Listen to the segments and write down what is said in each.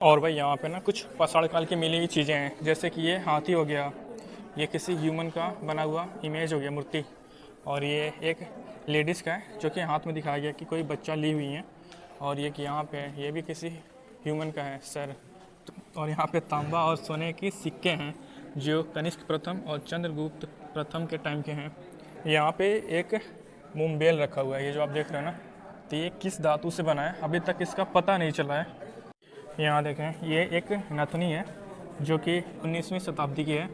और भाई यहाँ पे ना कुछ पसाड़ काल की मिली हुई चीज़ें हैं, जैसे कि ये हाथी हो गया, ये किसी ह्यूमन का बना हुआ इमेज हो गया, मूर्ति। और ये एक लेडीज़ का है जो कि हाथ में दिखाया गया कि कोई बच्चा ली हुई है। और ये कि यहाँ पे ये भी किसी ह्यूमन का है सर। और यहाँ पे तांबा और सोने की सिक्के हैं जो कनिष्क प्रथम और चंद्रगुप्त प्रथम के टाइम के हैं। यहाँ पे एक मुंबेल रखा हुआ है, ये जो आप देख रहे हैं ना, तो ये किस धातु से बना है अभी तक इसका पता नहीं चला है। यहाँ देखें, ये एक नथनी है जो कि 19वीं शताब्दी की है।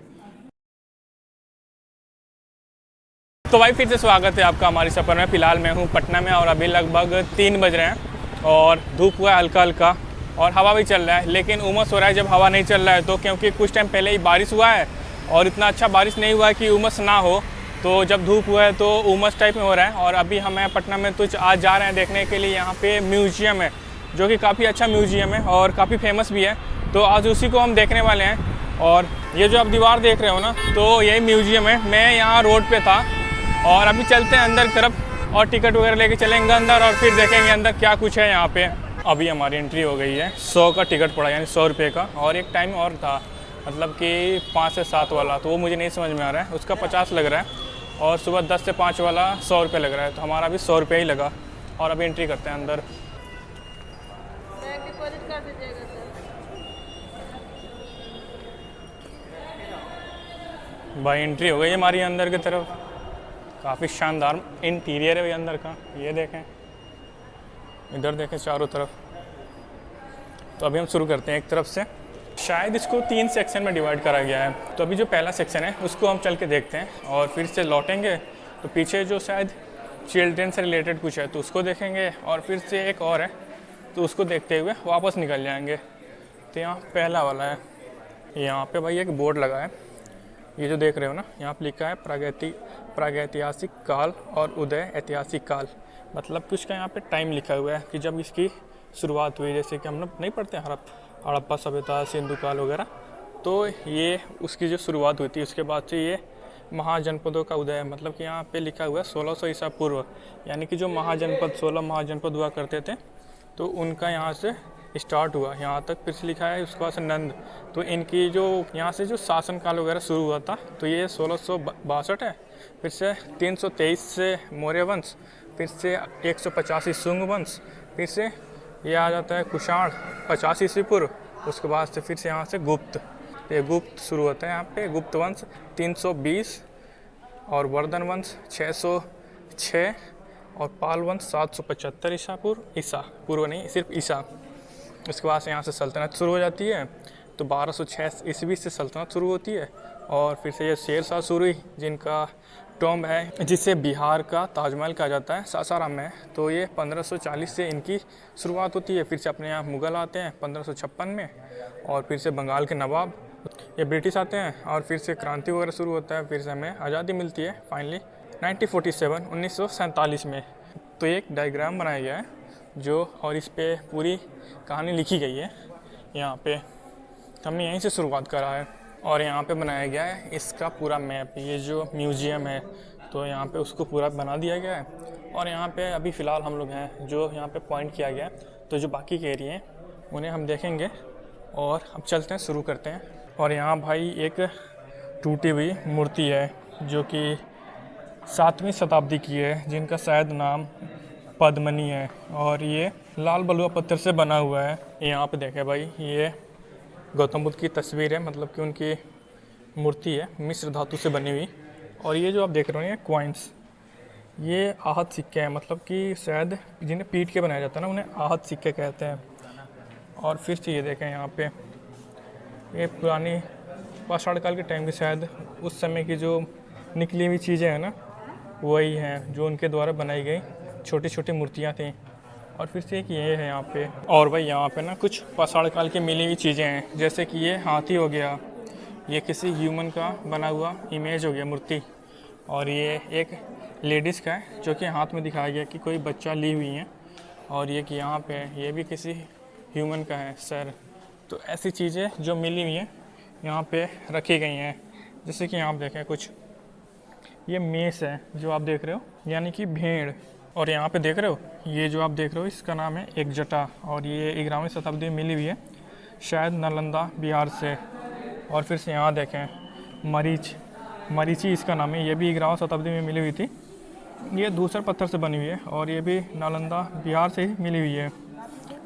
तो भाई फिर से स्वागत है आपका हमारी सफ़र में। फ़िलहाल मैं हूँ पटना में और अभी लगभग 3 बज रहे हैं और धूप हुआ है हल्का हल्का और हवा भी चल रहा है, लेकिन उमस हो रहा है जब हवा नहीं चल रहा है तो, क्योंकि कुछ टाइम पहले ही बारिश हुआ है और इतना अच्छा बारिश नहीं हुआ है कि उमस ना हो। तो जब धूप हुआ है तो उमस टाइप में हो रहा है। और अभी हमें पटना में तो आज जा रहे हैं देखने के लिए, यहाँ पे म्यूजियम है जो कि काफ़ी अच्छा म्यूजियम है और काफ़ी फेमस भी है। तो आज उसी को हम देखने वाले हैं। और ये जो आप दीवार देख रहे हो ना, तो यही म्यूजियम है। मैं यहाँ रोड पे था और अभी चलते हैं अंदर की तरफ और टिकट वगैरह लेके चलेंगे अंदर और फिर देखेंगे अंदर क्या कुछ है यहाँ पे। अभी हमारी एंट्री हो गई है। 100 का टिकट पड़ा, यानी 100 रुपये का। और एक टाइम और था, मतलब कि 5 से 7 वाला, तो वो मुझे नहीं समझ में आ रहा है, उसका 50 लग रहा है। और सुबह 10 से 5 वाला 100 रुपये लग रहा है, तो हमारा भी 100 रुपये ही लगा। और अभी एंट्री करते हैं अंदर। डिपॉजिट कर दीजिएगा सर। भाई एंट्री हो गई हमारी अंदर की तरफ। काफ़ी शानदार इंटीरियर है भाई अंदर का, ये देखें, इधर देखें चारों तरफ। तो अभी हम शुरू करते हैं एक तरफ से। शायद इसको 3 सेक्शन में डिवाइड करा गया है, तो अभी जो पहला सेक्शन है उसको हम चल के देखते हैं और फिर से लौटेंगे। तो पीछे जो शायद चिल्ड्रेन से रिलेटेड कुछ है तो उसको देखेंगे और फिर से एक और है तो उसको देखते हुए वापस निकल जाएंगे। तो यहाँ पहला वाला है, यहाँ पे भाई एक बोर्ड लगा है, ये जो देख रहे हो ना, यहाँ पे लिखा है प्रागैतिहासिक काल और उदय ऐतिहासिक काल। मतलब कि उसका यहाँ पे टाइम लिखा हुआ है कि जब इसकी शुरुआत हुई। जैसे कि हम लोग नहीं पढ़ते हड़प्पा सभ्यता, सिंधु काल वगैरह, तो ये उसकी जो शुरुआत हुई थी, उसके बाद से ये महाजनपदों का उदय है। मतलब कि यहाँ पे लिखा हुआ है 1600 ईसा पूर्व, यानी कि जो महाजनपद 16 महाजनपद हुआ करते थे तो उनका यहाँ से स्टार्ट हुआ यहाँ तक। फिर से लिखा है उसके बाद से नंद, तो इनकी जो यहाँ से जो शासनकाल वगैरह शुरू हुआ था तो ये 1662 है। फिर से 323 से मौर्य वंश, फिर से 185 शुंग वंश, फिर से ये आ जाता है कुषाण 50 ईस्वी पूर्व। उसके बाद से फिर से यहाँ से गुप्त, ये गुप्त शुरू होता है यहाँ पे, गुप्त वंश 320 और वर्धन वंश 606 और पाल वंश 775 ईसा पूर्व नहीं, सिर्फ ईसा। उसके बाद से यहाँ से सल्तनत शुरू हो जाती है, तो 1206 ईस्वी से सल्तनत शुरू होती है। और फिर से ये शेर शाह सूरी, जिनका टॉम्ब है, जिसे बिहार का ताजमहल कहा जाता है, सासाराम में, तो ये 1540 से इनकी शुरुआत होती है। फिर से अपने यहाँ मुग़ल आते हैं 1556 में, और फिर से बंगाल के नवाब, ये ब्रिटिश आते हैं, और फिर से क्रांति वगैरह शुरू होता है। फिर से हमें आज़ादी मिलती है फाइनली 1947 में। तो एक डायग्राम बनाया गया है जो, और इस पे पूरी कहानी लिखी गई है यहाँ पे। तो हमने यहीं से शुरुआत करा है और यहाँ पे बनाया गया है इसका पूरा मैप। ये जो म्यूजियम है तो यहाँ पे उसको पूरा बना दिया गया है। और यहाँ पे अभी फ़िलहाल हम लोग हैं जो यहाँ पे पॉइंट किया गया है, तो जो बाकी के एरिए हैं उन्हें हम देखेंगे और अब चलते हैं, शुरू करते हैं। और यहाँ भाई एक टूटी हुई मूर्ति है जो कि 7वीं शताब्दी की है, जिनका शायद नाम पद्मनी है, और ये लाल बलुआ पत्थर से बना हुआ है। यहाँ पे देखें भाई, ये गौतम बुद्ध की तस्वीर है, मतलब कि उनकी मूर्ति है मिश्र धातु से बनी हुई। और ये जो आप देख रहे हो ये कॉइन्स, ये आहत सिक्के हैं, मतलब कि शायद जिन्हें पीट के बनाया जाता है ना, उन्हें आहत सिक्के कहते हैं। और फिर से ये देखें यहाँ पे, ये पुरानी पाषाण काल के टाइम की, शायद उस समय की जो निकली हुई चीज़ें हैं ना, वही हैं जो उनके द्वारा बनाई गई छोटी छोटी मूर्तियाँ थीं। और फिर से एक ये है यहाँ पे। और भाई यहाँ पे ना कुछ पाषाण काल की मिली हुई चीज़ें हैं, जैसे कि ये हाथी हो गया, ये किसी ह्यूमन का बना हुआ इमेज हो गया, मूर्ति। और ये एक लेडीज़ का है जो कि हाथ में दिखाया गया कि कोई बच्चा ली हुई है। और ये कि यहाँ पे ये भी किसी ह्यूमन का है सर। तो ऐसी चीज़ें जो मिली हुई हैं यहाँ पे रखी गई हैं। जैसे कि यहाँ आप देखें, कुछ ये मेष है जो आप देख रहे हो, यानी कि भेड़। और यहाँ पे देख रहे हो, ये जो आप देख रहे हो इसका नाम है एक जटा, और ये 11वीं शताब्दी में मिली हुई है। शायद नालंदा बिहार से। और फिर से यहाँ देखें मरीची इसका नाम है, ये भी 11वीं शताब्दी में मिली हुई थी। ये दूसरे पत्थर से बनी हुई है और ये भी नालंदा बिहार से ही मिली हुई है।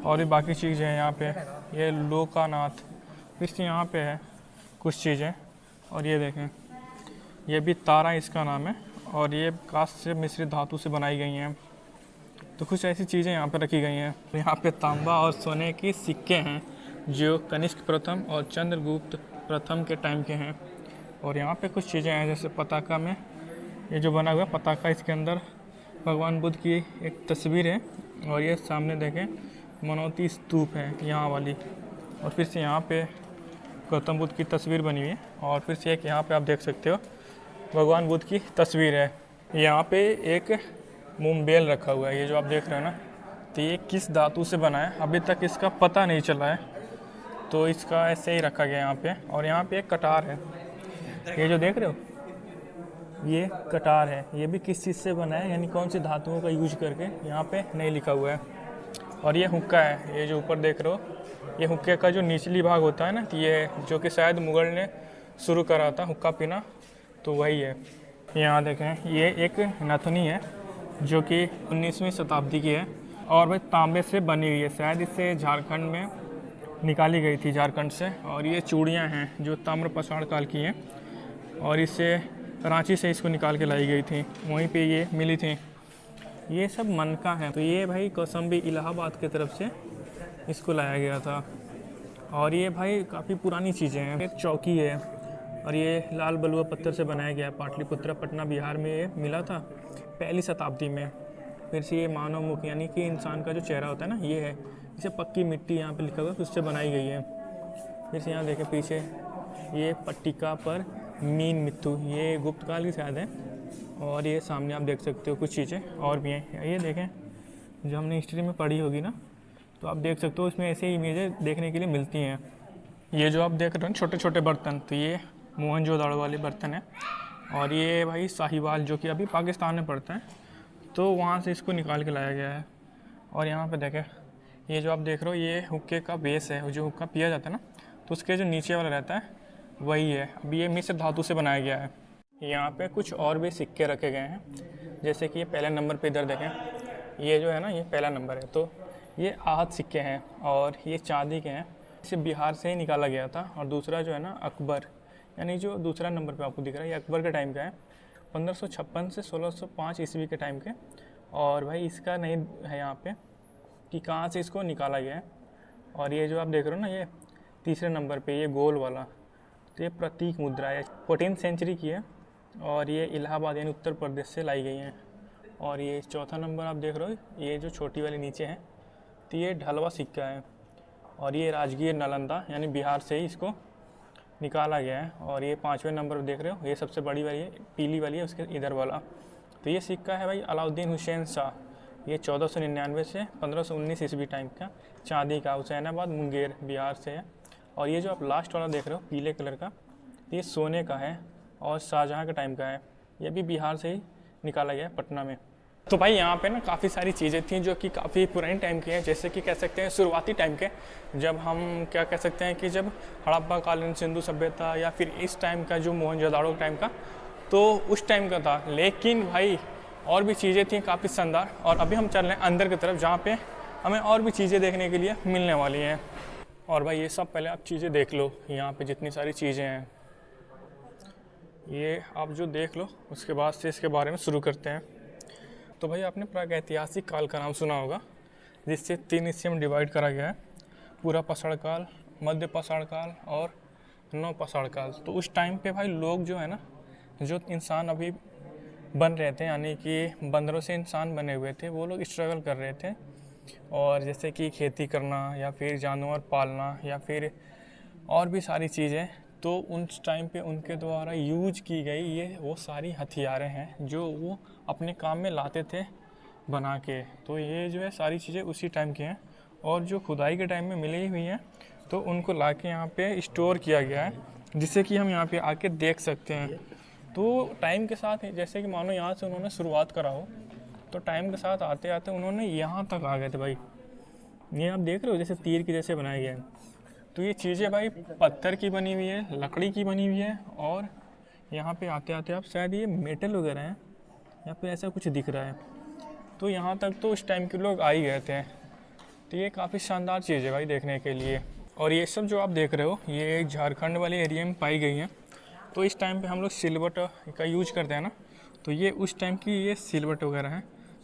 और भी बाकी चीज़ें हैं यहाँ पे, ये लोकानाथ, फिर से यहाँ पे है कुछ चीज़ें। और ये देखें, ये भी तारा इसका नाम है और ये कांस्य से मिश्रित धातु से बनाई गई हैं। तो कुछ ऐसी चीज़ें यहाँ पे रखी गई हैं। यहाँ पे तांबा और सोने की सिक्के हैं जो कनिष्क प्रथम और चंद्रगुप्त प्रथम के टाइम के हैं। और यहाँ पे कुछ चीज़ें हैं जैसे पताका में ये जो बना हुआ है पताका, इसके अंदर भगवान बुद्ध की एक तस्वीर है। और ये सामने देखें मनोती स्तूप है यहाँ वाली। और फिर से यहाँ पे गौतम बुद्ध की तस्वीर बनी हुई है। और फिर से एक यहाँ पे आप देख सकते हो भगवान बुद्ध की तस्वीर है। यहाँ पे एक मुंबेल रखा हुआ है, ये जो आप देख रहे हैं ना, तो ये किस धातु से बना है अभी तक इसका पता नहीं चला है, तो इसका ऐसे ही रखा गया यहाँ पे। और यहाँ पे एक कटार है, ये जो देख रहे हो ये कटार है, ये भी किस चीज़ से बना है यानी कौन सी धातुओं का यूज करके यहाँ पे नहीं लिखा हुआ है। और ये हुक्का है, ये जो ऊपर देख रहे हो, ये हुक्के का जो निचली भाग होता है ना, ये जो कि शायद मुगल ने शुरू करा था हुक्का पीना, तो वही है। यहाँ देखें ये एक नथनी है जो कि 19वीं शताब्दी की है और भाई तांबे से बनी हुई है, शायद इसे झारखंड में निकाली गई थी, झारखंड से। और ये चूड़ियाँ हैं जो ताम्र पाषाण काल की हैं और इससे रांची से इसको निकाल के लाई गई थी, वहीं पे ये मिली थी। ये सब मनका है, तो ये भाई कौशाम्बी इलाहाबाद की तरफ से इसको लाया गया था। और ये भाई काफ़ी पुरानी चीज़ें हैं। एक चौकी है और ये लाल बलुआ पत्थर से बनाया गया है, पाटलिपुत्रा पटना बिहार में ये मिला था 1ली शताब्दी में। फिर से ये मानव मुख यानी कि इंसान का जो चेहरा होता है ना, ये है, इसे पक्की मिट्टी यहाँ पे लिखा हुआ है उससे बनाई गई है। फिर से यहाँ देखें पीछे ये पट्टिका पर मीन मित्तु, ये गुप्त काल की शायद है। और ये सामने आप देख सकते हो कुछ चीज़ें और भी हैं, ये देखें जो हमने हिस्ट्री में पढ़ी होगी ना, तो आप देख सकते हो इसमें ऐसे इमेजें देखने के लिए मिलती हैं। ये जो आप देख रहे हैं छोटे छोटे बर्तन, तो ये मोहनजोदड़ो वाले बर्तन है। और ये भाई साहिवाल जो कि अभी पाकिस्तान में पड़ता है, तो वहाँ से इसको निकाल के लाया गया है। और यहाँ पे देखें ये जो आप देख रहे हो ये हुक्के का बेस है, जो हुक्का पिया जाता है ना, तो उसके जो नीचे वाला रहता है वही है। अब ये मिश्र धातु से बनाया गया है। यहाँ पे कुछ और भी सिक्के रखे गए हैं, जैसे कि ये पहले नंबर पे इधर देखें, ये जो है ना ये पहला नंबर है, तो ये आहत सिक्के हैं और ये चांदी के हैं, इसे बिहार से ही निकाला गया था। और दूसरा जो है ना अकबर, यानी जो दूसरा नंबर पे आपको दिख रहा है ये अकबर के टाइम का है, 1556 से 1605 ईस्वी के टाइम के। और भाई इसका नहीं है यहाँ पे कि कहाँ से इसको निकाला गया है। और ये जो आप देख रहे हो ना ये तीसरे नंबर पे ये गोल वाला, तो ये प्रतीक मुद्रा है, 14th सेंचुरी की है और ये इलाहाबाद यानी उत्तर प्रदेश से लाई गई हैं। और ये चौथा नंबर आप देख रहे हो ये जो छोटी वाली नीचे है, तो ये ढलवा सिक्का है और ये राजगीर नालंदा यानी बिहार से ही इसको निकाला गया है। और ये 5वें नंबर देख रहे हो ये सबसे बड़ी वाली है, पीली वाली है उसके इधर वाला, तो ये सिक्का है भाई अलाउद्दीन हुसैन शाह, ये 1499 से 1519 ईस्वी टाइम का, चांदी का, हुसैनाबाद मुंगेर बिहार से है। और ये जो आप लास्ट वाला देख रहे हो पीले कलर का, ये सोने का है और शाहजहाँ के टाइम का है, ये भी बिहार से ही निकाला गया है पटना में। तो भाई यहाँ पे ना काफ़ी सारी चीज़ें थी जो कि काफ़ी पुराने टाइम की हैं, जैसे कि कह सकते हैं शुरुआती टाइम के, जब हम क्या कह सकते हैं कि जब हड़प्पा कालीन सिंधु सभ्यता या फिर इस टाइम का जो मोहनजोदड़ो टाइम का, तो उस टाइम का था। लेकिन भाई और भी चीज़ें थी काफ़ी शानदार। और अभी हम चल रहे हैं अंदर की तरफ जहाँ पे हमें और भी चीज़ें देखने के लिए मिलने वाली हैं। और भाई ये सब पहले आप चीज़ें देख लो, यहाँ पे जितनी सारी चीज़ें हैं ये आप जो देख लो, उसके बाद से इसके बारे में शुरू करते हैं। तो भाई आपने प्रागैतिहासिक काल का नाम सुना होगा, जिससे 3 हिस्से में डिवाइड करा गया है, पूरा पाषाण काल, मध्य पाषाण काल और नव पाषाण काल। तो उस टाइम पे भाई लोग जो है ना, जो इंसान अभी बन रहे थे यानी कि बंदरों से इंसान बने हुए थे, वो लोग स्ट्रगल कर रहे थे। और जैसे कि खेती करना या फिर जानवर पालना या फिर और भी सारी चीज़ें, तो उस टाइम पे उनके द्वारा यूज की गई ये वो सारी हथियारें हैं जो वो अपने काम में लाते थे बना के। तो ये जो है सारी चीज़ें उसी टाइम की हैं और जो खुदाई के टाइम में मिली हुई हैं, तो उनको ला के यहाँ पे स्टोर किया गया है, जिससे कि हम यहाँ पे आके देख सकते हैं। तो टाइम के साथ जैसे कि मानो यहाँ से उन्होंने शुरुआत करा हो, तो टाइम के साथ आते आते उन्होंने यहाँ तक आ गए थे भाई। ये आप देख रहे हो जैसे तीर की जैसे बनाया गया है, तो ये चीज़ें भाई पत्थर की बनी हुई है, लकड़ी की बनी हुई है, और यहाँ पे आते आते आप शायद ये मेटल वगैरह हैं या फिर ऐसा कुछ दिख रहा है। तो यहाँ तक तो उस टाइम के लोग आ ही गए थे। तो ये काफ़ी शानदार चीज़ है भाई देखने के लिए। और ये सब जो आप देख रहे हो ये झारखंड वाले एरिया में पाई गई हैं। तो इस टाइम पे हम लोग सिलवट का यूज करते हैं ना, तो ये उस टाइम की ये सिलवट वगैरह है,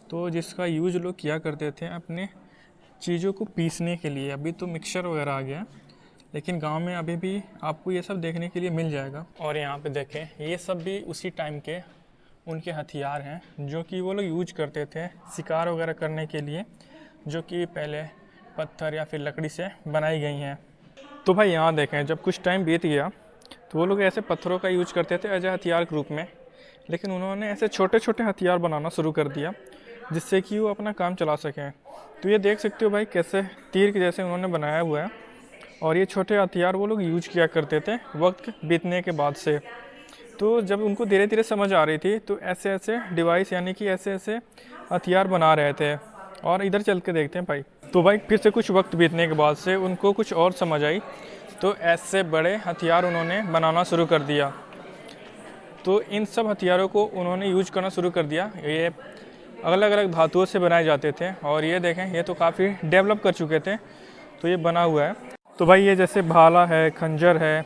तो जिसका यूज लोग किया करते थे अपने चीज़ों को पीसने के लिए। अभी तो मिक्सर वगैरह आ गया है, लेकिन गांव में अभी भी आपको ये सब देखने के लिए मिल जाएगा। और यहाँ पे देखें ये सब भी उसी टाइम के उनके हथियार हैं जो कि वो लोग यूज करते थे शिकार वगैरह करने के लिए, जो कि पहले पत्थर या फिर लकड़ी से बनाई गई हैं। तो भाई यहाँ देखें जब कुछ टाइम बीत गया तो वो लोग ऐसे पत्थरों का यूज करते थे एज ए हथियार के रूप में, लेकिन उन्होंने ऐसे छोटे छोटे हथियार बनाना शुरू कर दिया जिससे कि वो अपना काम चला सकें। तो ये देख सकते हो भाई कैसे तीर के जैसे उन्होंने बनाया हुआ है, और ये छोटे हथियार वो लोग यूज किया करते थे वक्त बीतने के बाद से। तो जब उनको धीरे धीरे समझ आ रही थी तो ऐसे ऐसे डिवाइस यानी कि ऐसे ऐसे हथियार बना रहे थे। और इधर चल के देखते हैं भाई। तो भाई फिर से कुछ वक्त बीतने के बाद से उनको कुछ और समझ आई, तो ऐसे बड़े हथियार उन्होंने बनाना शुरू कर दिया। तो इन सब हथियारों को उन्होंने यूज करना शुरू कर दिया। ये अलग अलग धातुओं से बनाए जाते थे, और ये देखें ये तो काफ़ी डेवलप कर चुके थे। तो ये बना हुआ है। तो भाई ये जैसे भाला है, खंजर है,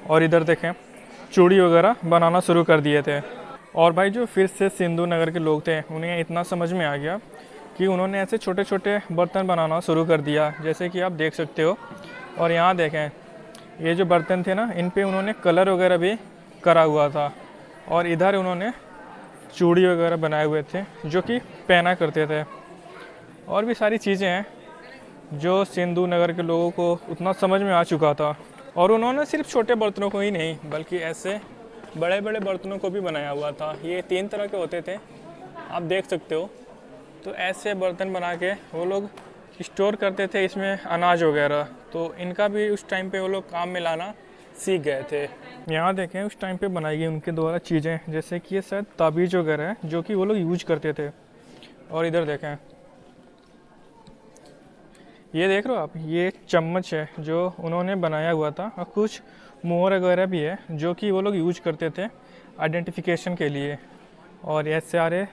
और इधर देखें चूड़ी वगैरह बनाना शुरू कर दिए थे। और भाई जो फिर से सिंधु नगर के लोग थे उन्हें इतना समझ में आ गया कि उन्होंने ऐसे छोटे छोटे बर्तन बनाना शुरू कर दिया, जैसे कि आप देख सकते हो। और यहाँ देखें ये जो बर्तन थे ना, इन पे उन्होंने कलर वगैरह भी करा हुआ था, और इधर उन्होंने चूड़ी वगैरह बनाए हुए थे जो कि पहना करते थे। और भी सारी चीज़ें हैं जो सिंधु नगर के लोगों को उतना समझ में आ चुका था। और उन्होंने सिर्फ छोटे बर्तनों को ही नहीं बल्कि ऐसे बड़े बड़े बर्तनों को भी बनाया हुआ था। ये 3 तरह के होते थे, आप देख सकते हो। तो ऐसे बर्तन बना के वो लोग स्टोर करते थे इसमें अनाज वगैरह। तो इनका भी उस टाइम पे वो लोग काम में लाना सीख गए थे। यहाँ देखें उस टाइम पे बनाई गई उनके द्वारा चीज़ें, जैसे कि ये शायद ताबीज़ वगैरह है जो कि वो लोग यूज करते थे। और इधर देखें ये देख रहे हो आप, ये चम्मच है जो उन्होंने बनाया हुआ था, और कुछ मोहर वगैरह भी है जो कि वो लोग यूज करते थे आइडेंटिफिकेशन के लिए। और ये सारे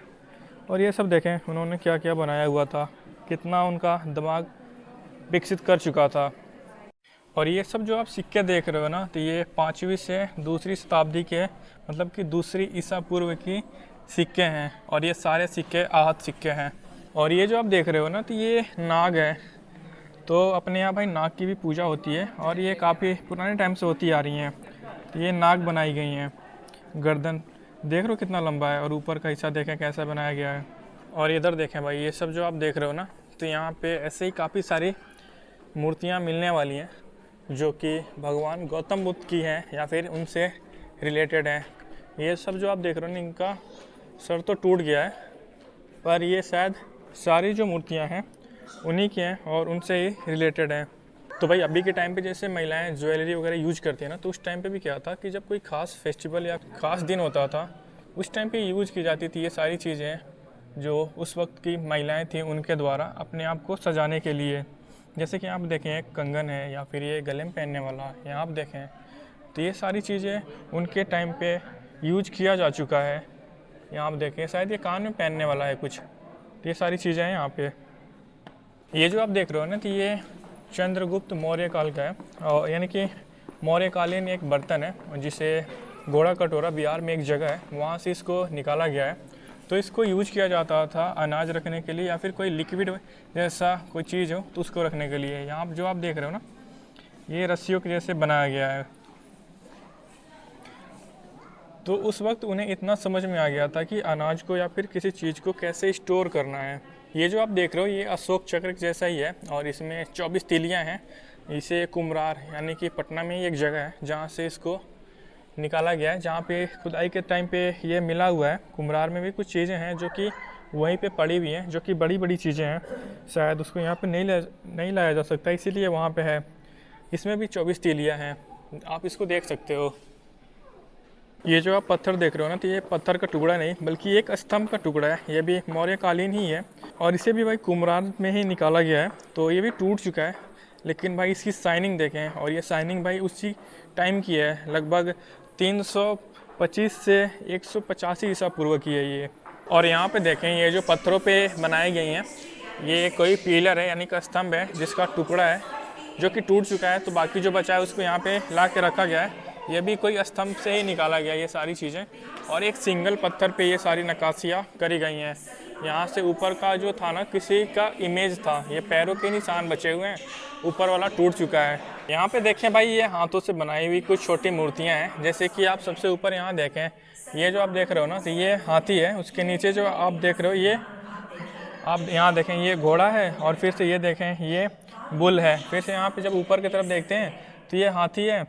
और ये सब देखें उन्होंने क्या क्या बनाया हुआ था, कितना उनका दिमाग विकसित कर चुका था। और ये सब जो आप सिक्के देख रहे हो ना, तो ये 5वीं से दूसरी शताब्दी के, मतलब कि दूसरी ईसा पूर्व की सिक्के हैं। और ये सारे सिक्के आहत सिक्के हैं। और ये जो आप देख रहे हो ना, तो ये नाग है। तो अपने यहाँ भाई नाग की भी पूजा होती है, और ये काफ़ी पुराने टाइम से होती आ रही हैं। तो ये नाग बनाई गई हैं। गर्दन देख रहे हो कितना लंबा है, और ऊपर का हिस्सा देखें कैसा बनाया गया है। और इधर देखें भाई ये सब जो आप देख रहे हो ना, तो यहाँ पे ऐसे ही काफ़ी सारी मूर्तियाँ मिलने वाली हैं जो कि भगवान गौतम बुद्ध की हैं या फिर उनसे रिलेटेड हैं। ये सब जो आप देख रहे हो ना, इनका सर तो टूट गया है, पर ये शायद सारी जो मूर्तियाँ हैं उन्हीं की हैं और उनसे ही रिलेटेड हैं। तो भाई अभी के टाइम पे जैसे महिलाएं ज्वेलरी वगैरह यूज करती हैं ना, तो उस टाइम पे भी क्या था कि जब कोई ख़ास फेस्टिवल या ख़ास दिन होता था उस टाइम पे यूज की जाती थी ये सारी चीज़ें जो उस वक्त की महिलाएं थीं उनके द्वारा अपने आप को सजाने के लिए। जैसे कि आप देखें एक कंगन है, या फिर ये गले में पहनने वाला, यहाँ आप देखें तो ये सारी चीज़ें उनके टाइम पे यूज किया जा चुका है। यहाँ आप देखें शायद ये कान में पहनने वाला है कुछ, तो ये सारी चीज़ें हैं यहाँ पे। ये जो आप देख रहे हो ना, तो ये चंद्रगुप्त मौर्य काल का है, और यानी कि मौर्यकालीन एक बर्तन है जिसे घोड़ा कटोरा बिहार में एक जगह है वहाँ से इसको निकाला गया है। तो इसको यूज किया जाता था अनाज रखने के लिए या फिर कोई लिक्विड जैसा कोई चीज़ हो तो उसको रखने के लिए। यहाँ जो आप देख रहे हो ना, ये रस्सियों के जैसे बनाया गया है। तो उस वक्त उन्हें इतना समझ में आ गया था कि अनाज को या फिर किसी चीज़ को कैसे स्टोर करना है। ये जो आप देख रहे हो ये अशोक चक्र जैसा ही है, और इसमें 24 तीलियाँ हैं। इसे कुम्हरार यानी कि पटना में ही एक जगह है जहाँ से इसको निकाला गया है, जहाँ पे खुदाई के टाइम पे ये मिला हुआ है। कुम्हरार में भी कुछ चीज़ें हैं जो कि वहीं पे पड़ी हुई हैं, जो कि बड़ी बड़ी चीज़ें हैं, शायद उसको यहाँ पे नहीं लाया जा सकता, इसीलिए वहाँ पे है। इसमें भी 24 तीलियाँ हैं, आप इसको देख सकते हो। ये जो आप पत्थर देख रहे हो ना, तो ये पत्थर का टुकड़ा नहीं बल्कि एक स्तंभ का टुकड़ा है। ये भी मौर्यकालीन ही है, और इसे भी भाई कुम्हरार में ही निकाला गया है। तो ये भी टूट चुका है, लेकिन भाई इसकी शाइनिंग देखें, और ये शाइनिंग भाई उसी टाइम की है, लगभग 325 से 185 ईसा पूर्व की है ये। और यहाँ पे देखें ये जो पत्थरों पे बनाई गई हैं, ये कोई पिलर है यानी कि स्तंभ है जिसका टुकड़ा है जो कि टूट चुका है, तो बाकी जो बचा है उसको यहाँ पे ला के रखा गया है। ये भी कोई स्तंभ से ही निकाला गया ये सारी चीज़ें, और एक सिंगल पत्थर पे ये सारी नक्काशियाँ करी गई हैं। यहाँ से ऊपर का जो था ना, किसी का इमेज था, ये पैरों के निशान बचे हुए हैं, ऊपर वाला टूट चुका है। यहाँ पे देखें भाई ये हाथों से बनाई हुई कुछ छोटी मूर्तियाँ हैं, जैसे कि आप सबसे ऊपर यहाँ देखें, ये जो आप देख रहे हो ना, तो ये हाथी है, उसके नीचे जो आप देख रहे हो ये आप यहाँ देखें ये घोड़ा है, और फिर से ये देखें ये बुल है। फिर से यहाँ पे जब ऊपर की तरफ देखते हैं तो ये हाथी है,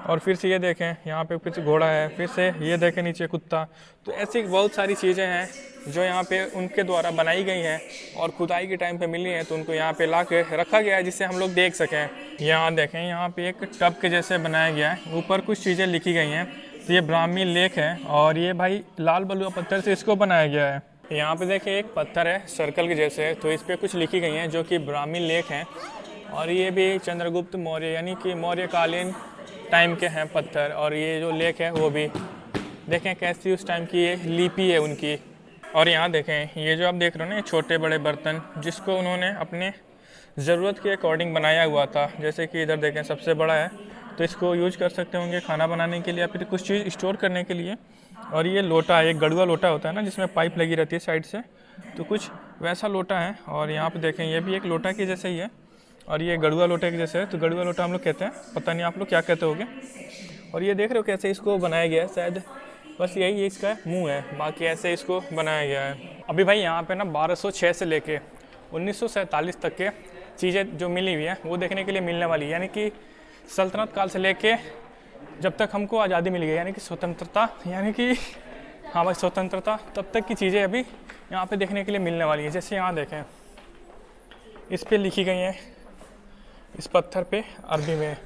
और फिर से ये देखें यहाँ पे फिर से घोड़ा है, फिर से ये देखें नीचे कुत्ता। तो ऐसी बहुत सारी चीज़ें हैं जो यहाँ पे उनके द्वारा बनाई गई हैं और खुदाई के टाइम पे मिली हैं, तो उनको यहाँ पे ला के रखा गया है जिससे हम लोग देख सकें। यहाँ देखें यहाँ पे एक टब के जैसे बनाया गया है, ऊपर कुछ चीज़ें लिखी गई हैं। तो ये ब्राह्मी लेक है, और ये भाई लाल बलुआ पत्थर से इसको बनाया गया है। यहाँ पे देखिए एक पत्थर है सर्कल के जैसे, तो इस पर कुछ लिखी गई हैं जो कि ब्राह्मी लेक हैं, और ये भी चंद्रगुप्त मौर्य यानी कि मौर्यकालीन टाइम के हैं पत्थर। और ये जो लेक है वो भी देखें कैसी उस टाइम की ये लिपि है उनकी। और यहाँ देखें ये जो आप देख रहे हो ना, ये छोटे बड़े बर्तन जिसको उन्होंने अपने ज़रूरत के अकॉर्डिंग बनाया हुआ था। जैसे कि इधर देखें सबसे बड़ा है, तो इसको यूज कर सकते होंगे खाना बनाने के लिए या फिर कुछ चीज़ स्टोर करने के लिए। और ये लोटा है, एक गड़ुआ लोटा होता है ना जिसमें पाइप लगी रहती है साइड से, तो कुछ वैसा लोटा है। और यहाँ पे देखें ये भी एक लोटा के जैसे ही है, और ये गड़ुआ लोटे के जैसे है, तो गड़ुआ लोटा हम लोग कहते हैं, पता नहीं आप लोग क्या कहते होगे। और ये देख रहे हो कैसे इसको बनाया गया है, शायद बस यही इसका मुंह है, बाकी ऐसे इसको बनाया गया है। अभी भाई यहाँ पे ना 1206 से लेके 1947 तक के चीज़ें जो मिली हुई हैं वो देखने के लिए मिलने वाली है, यानी कि सल्तनत काल से लेके जब तक हमको आज़ादी मिल गई, यानी कि स्वतंत्रता, यानी कि हाँ भाई स्वतंत्रता, तब तक की चीज़ें अभी यहाँ पे देखने के लिए मिलने वाली है। जैसे यहाँ देखें इस पे लिखी गई हैं, इस पत्थर पे अरबी में,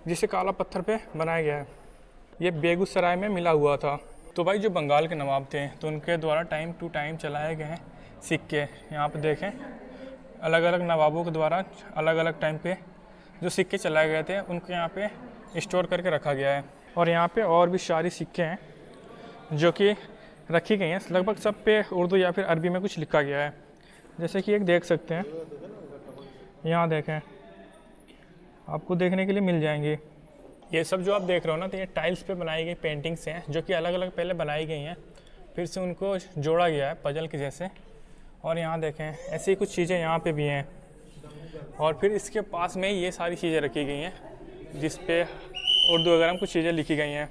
जिसे काला पत्थर पे बनाया गया है। ये बेगूसराय में मिला हुआ था। तो भाई जो बंगाल के नवाब थे तो उनके द्वारा टाइम टू टाइम चलाए गए हैं सिक्के। यहाँ पे देखें अलग अलग नवाबों के द्वारा अलग अलग टाइम पे जो सिक्के चलाए गए थे उनको यहाँ पे स्टोर करके रखा गया है। और यहाँ पे और भी सारी सिक्के हैं जो कि रखी गई हैं, लगभग सब पे उर्दू या फिर अरबी में कुछ लिखा गया है। जैसे कि एक देख सकते हैं, यहाँ देखें आपको देखने के लिए मिल जाएंगी। ये सब जो आप देख रहे हो ना, तो ये टाइल्स पे बनाई गई पेंटिंग्स हैं जो कि अलग अलग पहले बनाई गई हैं, फिर से उनको जोड़ा गया है पजल के जैसे। और यहाँ देखें ऐसी कुछ चीज़ें यहाँ पे भी हैं, और फिर इसके पास में ये सारी चीज़ें रखी गई हैं जिस पे उर्दू वगैरह में कुछ चीज़ें लिखी गई हैं।